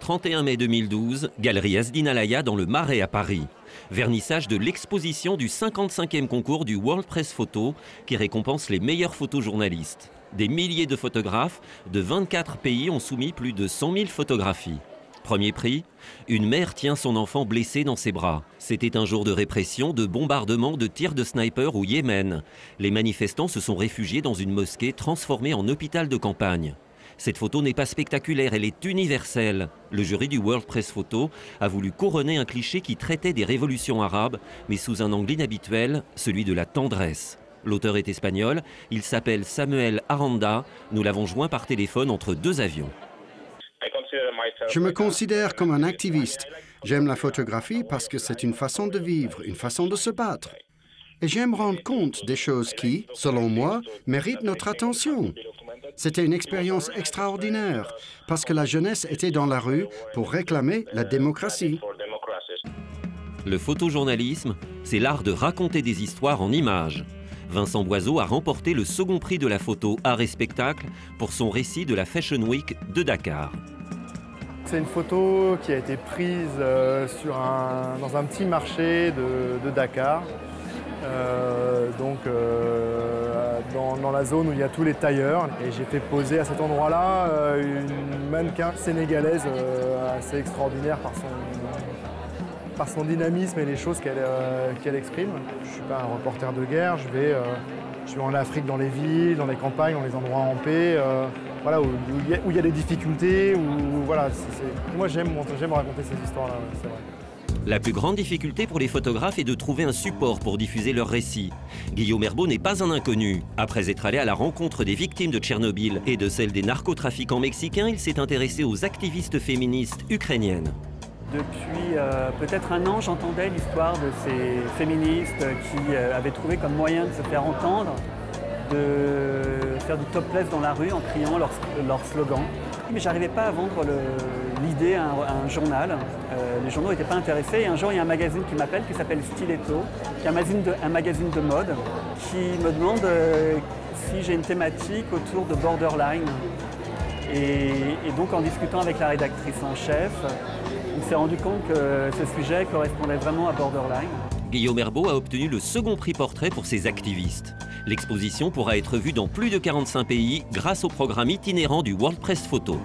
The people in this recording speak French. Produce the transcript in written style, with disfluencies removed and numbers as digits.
31 mai 2012, Galerie Asdin Alaya dans le Marais à Paris. Vernissage de l'exposition du 55e concours du World Press Photo qui récompense les meilleurs photojournalistes. Des milliers de photographes de 24 pays ont soumis plus de 100 000 photographies. Premier prix, une mère tient son enfant blessé dans ses bras. C'était un jour de répression, de bombardement, de tirs de sniper au Yémen. Les manifestants se sont réfugiés dans une mosquée transformée en hôpital de campagne. Cette photo n'est pas spectaculaire, elle est universelle. Le jury du World Press Photo a voulu couronner un cliché qui traitait des révolutions arabes, mais sous un angle inhabituel, celui de la tendresse. L'auteur est espagnol, il s'appelle Samuel Aranda. Nous l'avons joint par téléphone entre deux avions. Je me considère comme un activiste. J'aime la photographie parce que c'est une façon de vivre, une façon de se battre. Et j'aime rendre compte des choses qui, selon moi, méritent notre attention. C'était une expérience extraordinaire parce que la jeunesse était dans la rue pour réclamer la démocratie. Le photojournalisme, c'est l'art de raconter des histoires en images. Vincent Boiseau a remporté le second prix de la photo art et spectacle pour son récit de la Fashion Week de Dakar. C'est une photo qui a été prise dans un petit marché de Dakar, dans la zone où il y a tous les tailleurs. Et j'ai fait poser à cet endroit-là une mannequin sénégalaise assez extraordinaire par son dynamisme et les choses qu'elle exprime. Je ne suis pas un reporter de guerre, je vais en Afrique, dans les villes, dans les campagnes, dans les endroits en paix, voilà, où il y a des difficultés. Voilà, moi j'aime raconter ces histoires-là, c'est vrai. La plus grande difficulté pour les photographes est de trouver un support pour diffuser leurs récits. Guillaume Herbeau n'est pas un inconnu. Après être allé à la rencontre des victimes de Tchernobyl et de celles des narcotrafiquants mexicains, il s'est intéressé aux activistes féministes ukrainiennes. Depuis peut-être un an, j'entendais l'histoire de ces féministes qui avaient trouvé comme moyen de se faire entendre, de faire du topless dans la rue en criant leur slogan. Mais j'arrivais pas à vendre l'idée à un journal. Les journaux n'étaient pas intéressés. Et un jour, il y a un magazine qui m'appelle, qui s'appelle Stiletto, qui est un magazine de mode, qui me demande si j'ai une thématique autour de borderline. Et donc, en discutant avec la rédactrice en chef, on s'est rendu compte que ce sujet correspondait vraiment à borderline. Guillaume Herbeau a obtenu le second prix portrait pour ses activistes. L'exposition pourra être vue dans plus de 45 pays grâce au programme itinérant du World Press Photo.